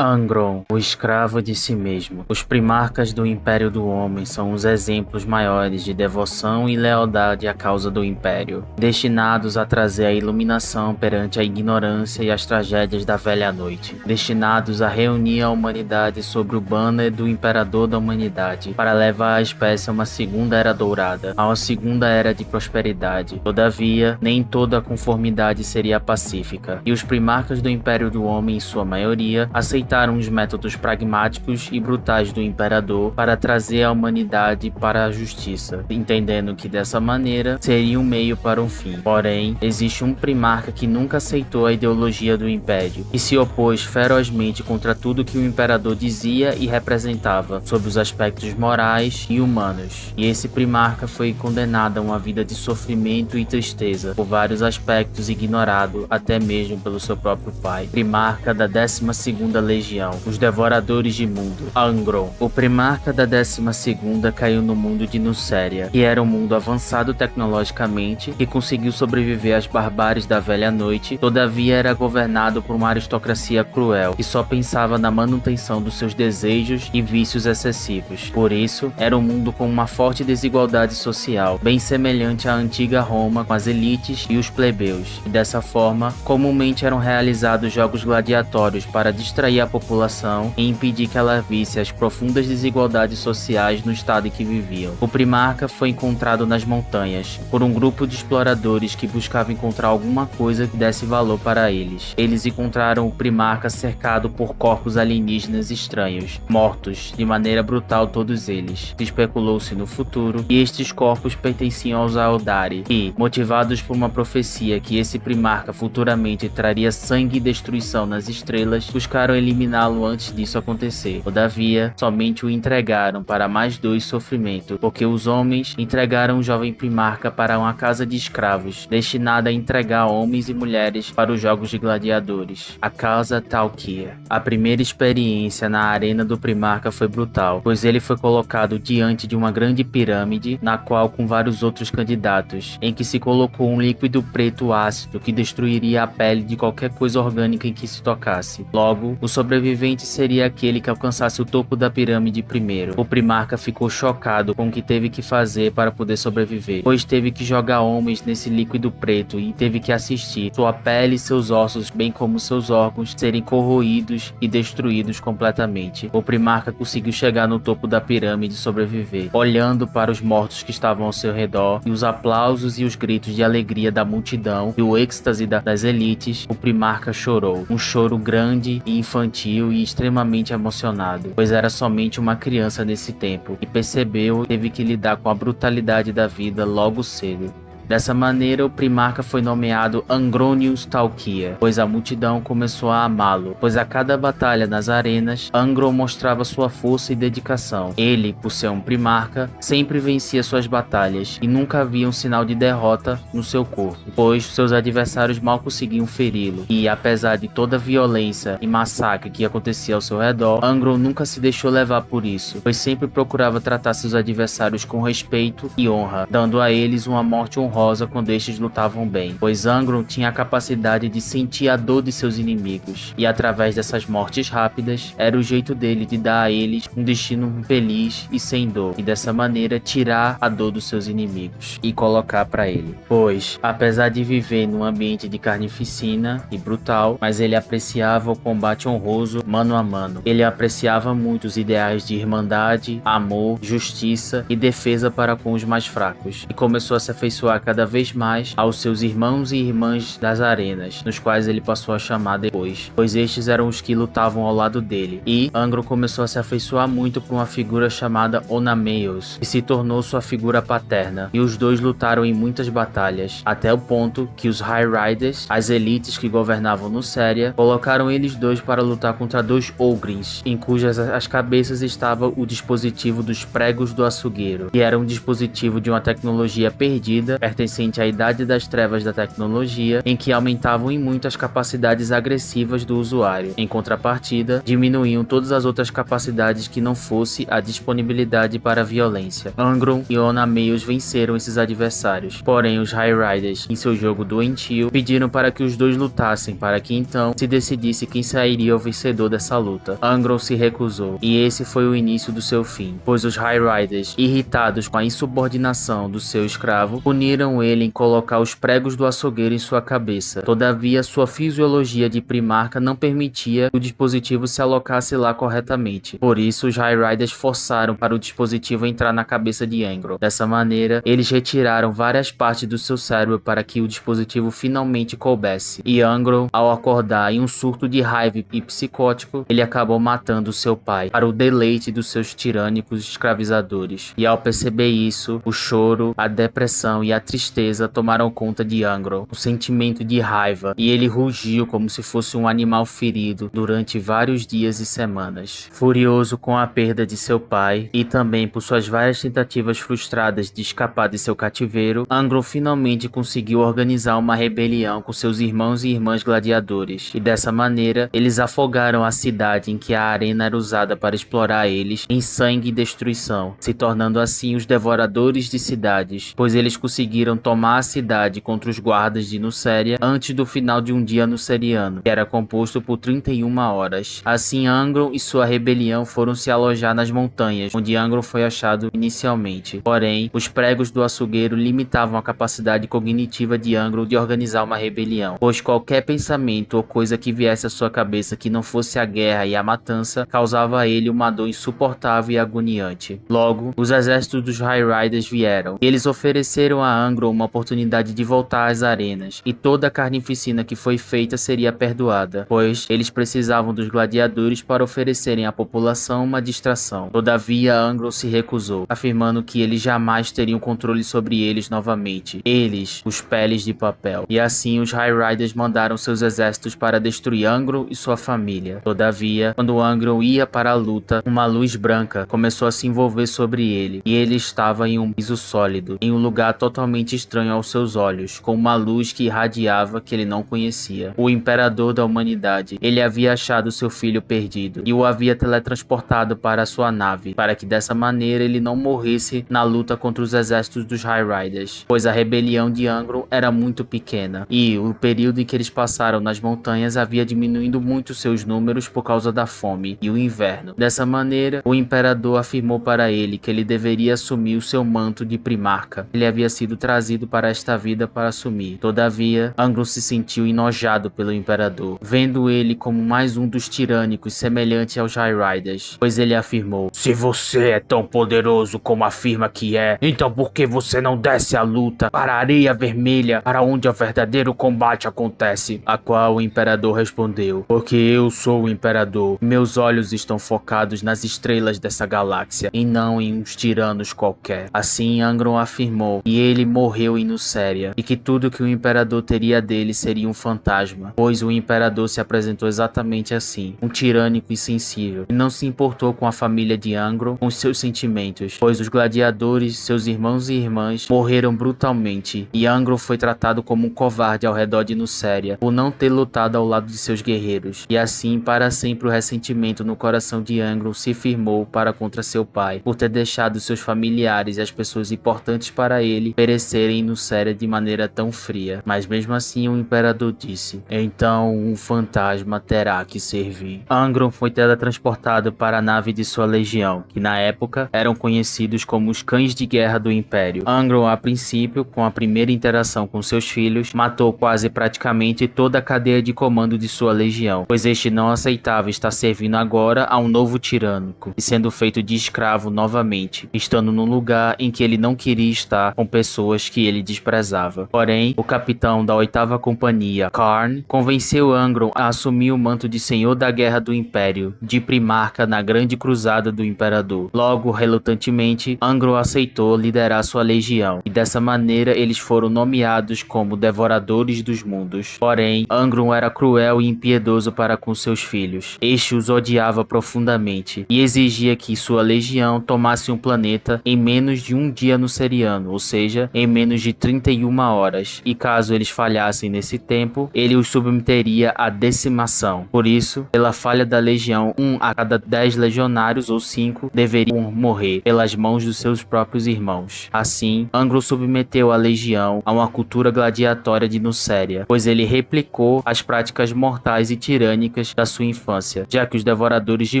Angron, o escravo de si mesmo. Os primarcas do Império do Homem são os exemplos maiores de devoção e lealdade à causa do Império, destinados a trazer a iluminação perante a ignorância e as tragédias da Velha Noite, destinados a reunir a humanidade sobre o banner do Imperador da Humanidade, para levar a espécie a uma segunda era dourada, a uma segunda era de prosperidade. Todavia, nem toda a conformidade seria pacífica, e os primarcas do Império do Homem, em sua maioria, aceitaram os métodos pragmáticos e brutais do Imperador para trazer a humanidade para a justiça, entendendo que dessa maneira seria um meio para um fim. Porém, existe um primarca que nunca aceitou a ideologia do Império e se opôs ferozmente contra tudo que o Imperador dizia e representava sobre os aspectos morais e humanos. E esse primarca foi condenado a uma vida de sofrimento e tristeza por vários aspectos, ignorado até mesmo pelo seu próprio pai. Primarca da 12ª Legião, os Devoradores de Mundo, Angron. O primarca da 12ª caiu no mundo de Nuceria, que era um mundo avançado tecnologicamente, que conseguiu sobreviver às barbáries da Velha Noite, todavia era governado por uma aristocracia cruel, que só pensava na manutenção dos seus desejos e vícios excessivos. Por isso, era um mundo com uma forte desigualdade social, bem semelhante à antiga Roma, com as elites e os plebeus, e dessa forma, comumente eram realizados jogos gladiatórios para distrair a população e impedir que ela visse as profundas desigualdades sociais no estado em que viviam. O primarca foi encontrado nas montanhas por um grupo de exploradores que buscavam encontrar alguma coisa que desse valor para eles. Eles encontraram o primarca cercado por corpos alienígenas estranhos, mortos de maneira brutal todos eles. Especulou-se no futuro que estes corpos pertenciam aos Aeldari e, motivados por uma profecia que esse primarca futuramente traria sangue e destruição nas estrelas, buscaram eliminá-lo antes disso acontecer. Todavia, somente o entregaram para mais dois sofrimento, porque os homens entregaram o jovem primarca para uma casa de escravos, destinada a entregar homens e mulheres para os jogos de gladiadores, a casa Talkia. A primeira experiência na arena do primarca foi brutal, pois ele foi colocado diante de uma grande pirâmide, na qual com vários outros candidatos, em que se colocou um líquido preto ácido que destruiria a pele de qualquer coisa orgânica em que se tocasse. Logo, o sobrevivente seria aquele que alcançasse o topo da pirâmide primeiro. O primarca ficou chocado com o que teve que fazer para poder sobreviver, pois teve que jogar homens nesse líquido preto e teve que assistir sua pele e seus ossos, bem como seus órgãos, serem corroídos e destruídos completamente. O primarca conseguiu chegar no topo da pirâmide e sobreviver, olhando para os mortos que estavam ao seu redor e os aplausos e os gritos de alegria da multidão e o êxtase das elites. O primarca chorou, um choro grande e infantil e extremamente emocionado, pois era somente uma criança nesse tempo e percebeu que teve que lidar com a brutalidade da vida logo cedo. Dessa maneira, o primarca foi nomeado Angronius Talkia, pois a multidão começou a amá-lo, pois a cada batalha nas arenas, Angron mostrava sua força e dedicação. Ele, por ser um primarca, sempre vencia suas batalhas e nunca havia um sinal de derrota no seu corpo, pois seus adversários mal conseguiam feri-lo. E, apesar de toda a violência e massacre que acontecia ao seu redor, Angron nunca se deixou levar por isso, pois sempre procurava tratar seus adversários com respeito e honra, dando a eles uma morte honrosa quando estes lutavam bem, pois Angron tinha a capacidade de sentir a dor de seus inimigos, e através dessas mortes rápidas, era o jeito dele de dar a eles um destino feliz e sem dor, e dessa maneira tirar a dor dos seus inimigos e colocar para ele. Pois, apesar de viver num ambiente de carnificina e brutal, mas ele apreciava o combate honroso mano a mano. Ele apreciava muito os ideais de irmandade, amor, justiça e defesa para com os mais fracos, e começou a se afeiçoar cada vez mais aos seus irmãos e irmãs das arenas, nos quais ele passou a chamar depois, pois estes eram os que lutavam ao lado dele. E Angron começou a se afeiçoar muito por uma figura chamada Onameus, que se tornou sua figura paterna, e os dois lutaram em muitas batalhas, até o ponto que os High Riders, as elites que governavam Nuceria, colocaram eles dois para lutar contra dois Ogrins, em cujas as cabeças estava o dispositivo dos pregos do açougueiro, que era um dispositivo de uma tecnologia perdida perto pertencente à Idade das Trevas da tecnologia, em que aumentavam em muito as capacidades agressivas do usuário. Em contrapartida, diminuíam todas as outras capacidades que não fosse a disponibilidade para a violência. Angron e Onameus venceram esses adversários, porém os High Riders, em seu jogo doentio, pediram para que os dois lutassem, para que então se decidisse quem sairia o vencedor dessa luta. Angron se recusou, e esse foi o início do seu fim, pois os High Riders, irritados com a insubordinação do seu escravo, puniram ele em colocar os pregos do açougueiro em sua cabeça. Todavia, sua fisiologia de primarca não permitia que o dispositivo se alocasse lá corretamente. Por isso, os High Riders forçaram para o dispositivo entrar na cabeça de Angron. Dessa maneira, eles retiraram várias partes do seu cérebro para que o dispositivo finalmente coubesse. E Angron, ao acordar em um surto de raiva e psicótico, ele acabou matando seu pai, para o deleite dos seus tirânicos escravizadores. E ao perceber isso, o choro, a depressão e a tristeza tomaram conta de Angron, um sentimento de raiva, e ele rugiu como se fosse um animal ferido durante vários dias e semanas. Furioso com a perda de seu pai e também por suas várias tentativas frustradas de escapar de seu cativeiro, Angron finalmente conseguiu organizar uma rebelião com seus irmãos e irmãs gladiadores, e dessa maneira eles afogaram a cidade em que a arena era usada para explorar eles em sangue e destruição, se tornando assim os devoradores de cidades, pois eles conseguiram tomar a cidade contra os guardas de Nuceria antes do final de um dia nuceriano, que era composto por 31 horas. Assim, Angron e sua rebelião foram se alojar nas montanhas, onde Angron foi achado inicialmente. Porém, os pregos do açougueiro limitavam a capacidade cognitiva de Angron de organizar uma rebelião, pois qualquer pensamento ou coisa que viesse à sua cabeça que não fosse a guerra e a matança causava a ele uma dor insuportável e agoniante. Logo, os exércitos dos High Riders vieram, e eles ofereceram a Angron uma oportunidade de voltar às arenas, e toda a carnificina que foi feita seria perdoada, pois eles precisavam dos gladiadores para oferecerem à população uma distração. Todavia, Angron se recusou, afirmando que eles jamais teriam controle sobre eles novamente. Eles, os peles de papel. E assim, os High Riders mandaram seus exércitos para destruir Angron e sua família. Todavia, quando Angron ia para a luta, uma luz branca começou a se envolver sobre ele, e ele estava em um piso sólido, em um lugar totalmente estranho aos seus olhos, com uma luz que irradiava que ele não conhecia. O imperador da humanidade. Ele havia achado seu filho perdido e o havia teletransportado para sua nave, para que dessa maneira ele não morresse na luta contra os exércitos dos High Riders, pois a rebelião de Angron era muito pequena, e o período em que eles passaram nas montanhas havia diminuído muito seus números por causa da fome e o inverno. Dessa maneira, o imperador afirmou para ele que ele deveria assumir o seu manto de primarca. Ele havia sido trazido para esta vida para assumir. Todavia, Angron se sentiu enojado pelo imperador, vendo ele como mais um dos tirânicos semelhante aos High Riders, pois ele afirmou: "Se você é tão poderoso como afirma que é, então por que você não desce a luta para a areia vermelha, para onde o verdadeiro combate acontece?" A qual o imperador respondeu: "Porque eu sou o imperador, meus olhos estão focados nas estrelas dessa galáxia e não em uns tiranos qualquer." Assim, Angron afirmou que ele morreu em Nuceria e que tudo que o imperador teria dele seria um fantasma, pois o imperador se apresentou exatamente assim, um tirânico insensível, e não se importou com a família de Angron, com seus sentimentos, pois os gladiadores, seus irmãos e irmãs, morreram brutalmente, e Angron foi tratado como um covarde ao redor de Nuceria, por não ter lutado ao lado de seus guerreiros, e assim para sempre o ressentimento no coração de Angron se firmou para contra seu pai, por ter deixado seus familiares e as pessoas importantes para ele perecerem em Nuceria de maneira tão fria. Mas mesmo assim o imperador disse: "Então um fantasma terá que servir." Angron foi teletransportado para a nave de sua legião, que na época eram conhecidos como os Cães de Guerra do Império. Angron, a princípio, com a primeira interação com seus filhos, matou quase praticamente toda a cadeia de comando de sua legião, pois este não aceitava estar servindo agora a um novo tirânico e sendo feito de escravo novamente, estando num lugar em que ele não queria estar com pessoas que ele desprezava. Porém, o capitão da 8ª Companhia, Karn, convenceu Angron a assumir o manto de Senhor da Guerra do Império, de primarca na Grande Cruzada do Imperador. Logo, relutantemente, Angron aceitou liderar sua legião, e dessa maneira eles foram nomeados como Devoradores dos Mundos. Porém, Angron era cruel e impiedoso para com seus filhos. Este os odiava profundamente, e exigia que sua legião tomasse um planeta em menos de um dia nuceriano, ou seja, em menos de 31 horas, e caso eles falhassem nesse tempo, ele os submeteria à decimação. Por isso, pela falha da legião, 1 a cada 10 legionários ou 5 deveriam morrer pelas mãos dos seus próprios irmãos. Assim, Angron submeteu a legião a uma cultura gladiatória de Nucéria, pois ele replicou as práticas mortais e tirânicas da sua infância, já que os devoradores de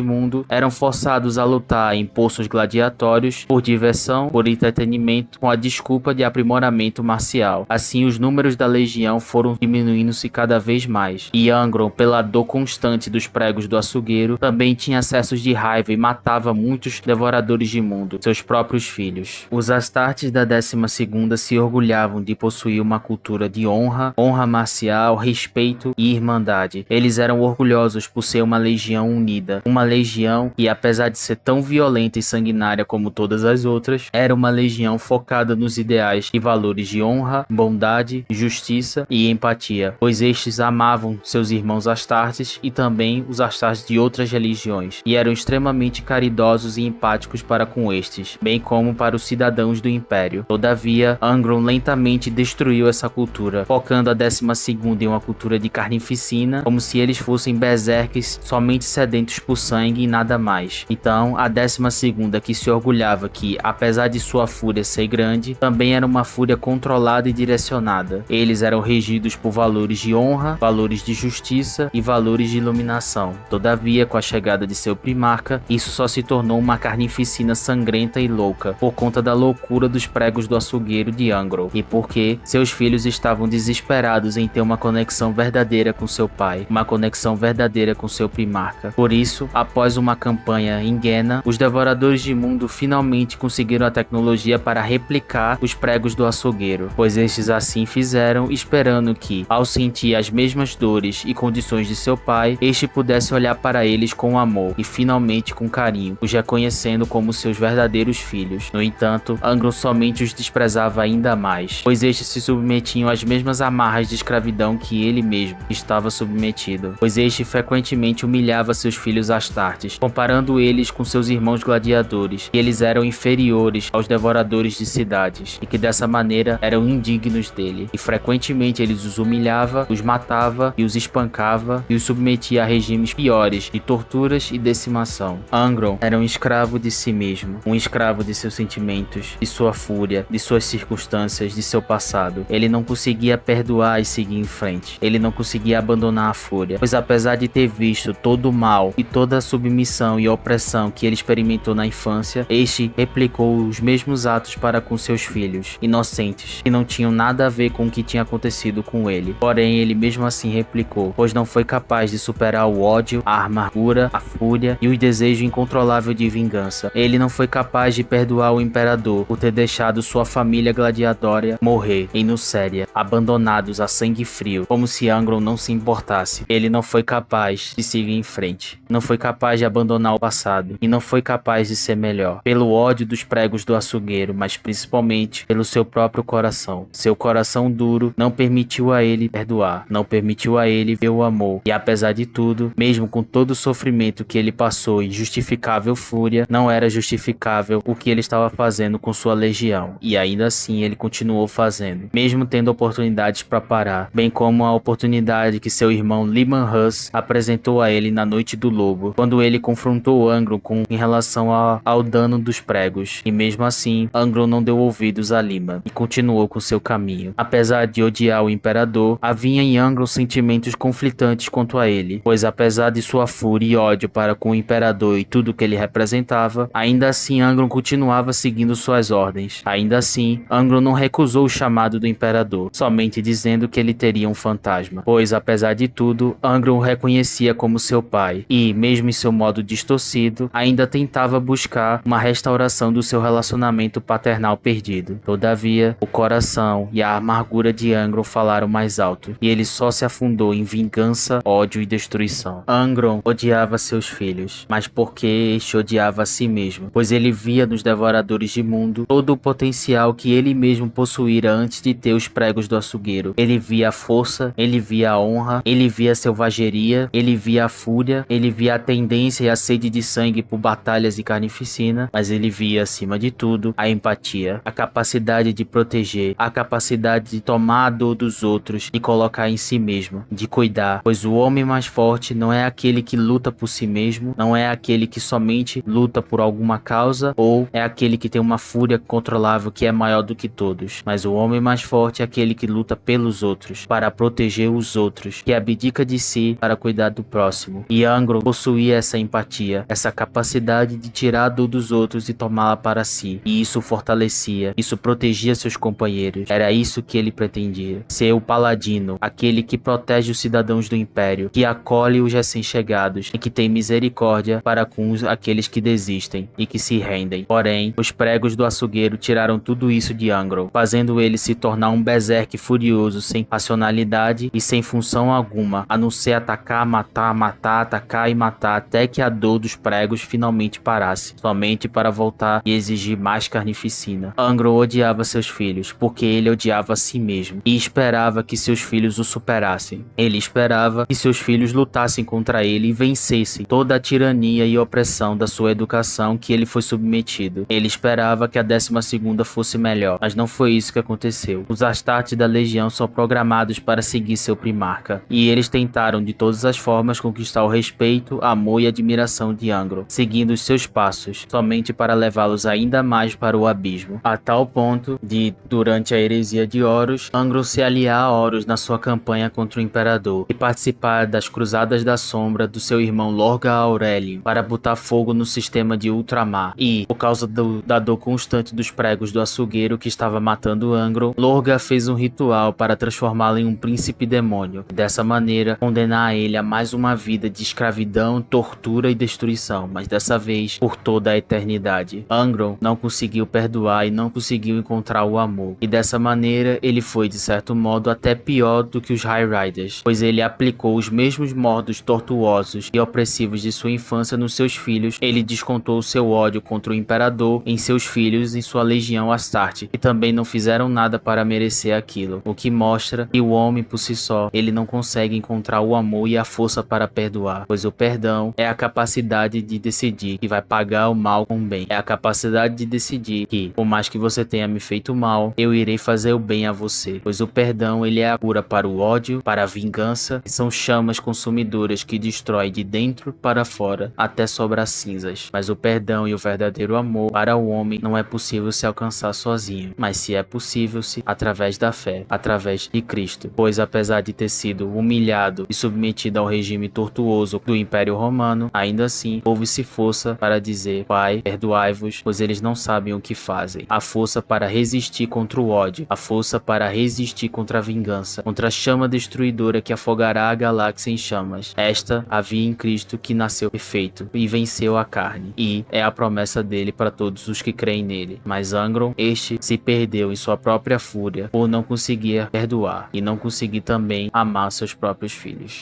mundo eram forçados a lutar em poços gladiatórios por diversão, por entretenimento, com a desculpa de aprimoramento marcial. Assim, os números da legião foram diminuindo-se cada vez mais, e Angron, pela dor constante dos pregos do açougueiro, também tinha acessos de raiva e matava muitos devoradores de mundo, seus próprios filhos. Os Astartes da 12ª se orgulhavam de possuir uma cultura de honra marcial, respeito e irmandade. Eles eram orgulhosos por ser uma legião unida, uma legião que, apesar de ser tão violenta e sanguinária como todas as outras, era uma legião focada nos ideais e valores de honra, bondade, justiça e empatia, pois estes amavam seus irmãos Astartes e também os Astartes de outras religiões, e eram extremamente caridosos e empáticos para com estes, bem como para os cidadãos do Império. Todavia, Angron lentamente destruiu essa cultura, focando a 12ª em uma cultura de carnificina, como se eles fossem berserkers somente sedentos por sangue e nada mais. Então, a 12ª, que se orgulhava que, apesar de sua fúria ser grande, também era uma fúria controlada e direcionada. Eles eram regidos por valores de honra, valores de justiça e valores de iluminação. Todavia, com a chegada de seu primarca, isso só se tornou uma carnificina sangrenta e louca, por conta da loucura dos pregos do açougueiro de Angron, e porque seus filhos estavam desesperados em ter uma conexão verdadeira com seu pai, uma conexão verdadeira com seu primarca. Por isso, após uma campanha em Guena, os devoradores de mundo finalmente conseguiram a tecnologia para replicar os pregos do açougueiro, pois estes assim fizeram, esperando que, ao sentir as mesmas dores e condições de seu pai, este pudesse olhar para eles com amor e finalmente com carinho, os reconhecendo como seus verdadeiros filhos. No entanto, Angron somente os desprezava ainda mais, pois estes se submetiam às mesmas amarras de escravidão que ele mesmo estava submetido, pois este frequentemente humilhava seus filhos Astartes, comparando eles com seus irmãos gladiadores, que eles eram inferiores aos devoradores de cidades, e que dessa maneira eram indignos dele, e frequentemente ele os humilhava, os matava e os espancava e os submetia a regimes piores de torturas e decimação. Angron era um escravo de si mesmo, um escravo de seus sentimentos, de sua fúria, de suas circunstâncias, de seu passado. Ele não conseguia perdoar e seguir em frente. Ele não conseguia abandonar a fúria, pois apesar de ter visto todo o mal e toda a submissão e opressão que ele experimentou na infância, este replicou os mesmos atos para com seus filhos, inocentes, que não tinham nada a ver com o que tinha acontecido com ele. Porém, ele mesmo assim replicou, pois não foi capaz de superar o ódio, a amargura, a fúria e o desejo incontrolável de vingança. Ele não foi capaz de perdoar o imperador por ter deixado sua família gladiatória morrer em Nucéria, abandonados a sangue frio, como se Angron não se importasse. Ele não foi capaz de seguir em frente, não foi capaz de abandonar o passado e não foi capaz de ser melhor, pelo ódio dos pregos do açougueiro, mas principalmente pelo seu próprio coração. Seu coração duro não permitiu a ele perdoar, não permitiu a ele ver o amor, e apesar de tudo, mesmo com todo o sofrimento que ele passou e justificável fúria, não era justificável o que ele estava fazendo com sua legião, e ainda assim ele continuou fazendo, mesmo tendo oportunidades para parar, bem como a oportunidade que seu irmão Leman Russ apresentou a ele na Noite do Lobo, quando ele confrontou Angron em relação ao dano dos pregos, e mesmo assim, Angron não deu ouvidos a Leman e continuou com seu caminho. Apesar de odiar o imperador, havia em Angron sentimentos conflitantes quanto a ele, pois apesar de sua fúria e ódio para com o imperador e tudo que ele representava, ainda assim Angron continuava seguindo suas ordens. Ainda assim, Angron não recusou o chamado do imperador, somente dizendo que ele teria um fantasma, pois apesar de tudo, Angron o reconhecia como seu pai, e mesmo em seu modo distorcido, ainda tentava buscar uma restauração do seu relacionamento paternal perdido. Todavia, o coração e a amargura de Angron falaram mais alto, e ele só se afundou em vingança, ódio e destruição. Angron odiava seus filhos, mas porque este odiava a si mesmo, pois ele via nos devoradores de mundo todo o potencial que ele mesmo possuíra antes de ter os pregos do açougueiro. Ele via a força, ele via a honra, ele via a selvageria, ele via a fúria, ele via a tendência e a sede de sangue por batalhas e carnificina, mas ele via, acima de tudo, a empatia, a capacidade capacidade de proteger, a capacidade de tomar a dor dos outros e colocar em si mesmo, de cuidar, pois o homem mais forte não é aquele que luta por si mesmo, não é aquele que somente luta por alguma causa ou é aquele que tem uma fúria controlável que é maior do que todos, mas o homem mais forte é aquele que luta pelos outros, para proteger os outros, que abdica de si para cuidar do próximo. E Angron possuía essa empatia, essa capacidade de tirar a dor dos outros e tomá-la para si, e isso fortalecia, isso protegia seus companheiros. Era isso que ele pretendia, ser o paladino, aquele que protege os cidadãos do Império, que acolhe os recém-chegados e que tem misericórdia para com aqueles que desistem e que se rendem. Porém, os pregos do açougueiro tiraram tudo isso de Angron, fazendo ele se tornar um berserk furioso, sem racionalidade e sem função alguma, a não ser atacar, matar, matar, atacar e matar, até que a dor dos pregos finalmente parasse, somente para voltar e exigir mais carnificina. Angron odiava seus filhos, porque ele odiava a si mesmo, e esperava que seus filhos o superassem. Ele esperava que seus filhos lutassem contra ele e vencessem toda a tirania e opressão da sua educação que ele foi submetido. Ele esperava que a 12ª fosse melhor, mas não foi isso que aconteceu. Os Astartes da Legião são programados para seguir seu primarca, e eles tentaram de todas as formas conquistar o respeito, amor e admiração de Angron, seguindo os seus passos, somente para levá-los ainda mais para o abismo, a tal ponto de, durante a heresia de Horus, Angron se aliar a Horus na sua campanha contra o Imperador e participar das Cruzadas da Sombra do seu irmão Lorga Aurelium para botar fogo no sistema de Ultramar. E, por causa da dor constante dos pregos do açougueiro que estava matando Angron, Lorga fez um ritual para transformá-lo em um príncipe demônio, e dessa maneira condenar ele a mais uma vida de escravidão, tortura e destruição, mas dessa vez por toda a eternidade. Angron não conseguiu perdoar e não conseguiu encontrar o amor, e dessa maneira ele foi de certo modo até pior do que os High Riders, pois ele aplicou os mesmos modos tortuosos e opressivos de sua infância nos seus filhos. Ele descontou seu ódio contra o Imperador em seus filhos e sua legião Astarte, que também não fizeram nada para merecer aquilo, o que mostra que o homem por si só, ele não consegue encontrar o amor e a força para perdoar, pois o perdão é a capacidade de decidir que vai pagar o mal com o bem, é a capacidade de decidir que, por mais que você tenha me feito mal, eu irei fazer o bem a você, pois o perdão ele é a cura para o ódio, para a vingança, que são chamas consumidoras que destrói de dentro para fora até sobrar cinzas, mas o perdão e o verdadeiro amor para o homem não é possível se alcançar sozinho, mas se é possível-se através da fé, através de Cristo, pois apesar de ter sido humilhado e submetido ao regime tortuoso do Império Romano, ainda assim houve-se força para dizer: Pai, perdoai-vos, pois eles não sabem o que fazem. A força para resistir contra o ódio, a força para resistir contra a vingança, contra a chama destruidora que afogará a galáxia em chamas. Esta havia em Cristo, que nasceu perfeito e venceu a carne, e é a promessa dele para todos os que creem nele. Mas Angron, este se perdeu em sua própria fúria por não conseguir perdoar e não conseguir também amar seus próprios filhos.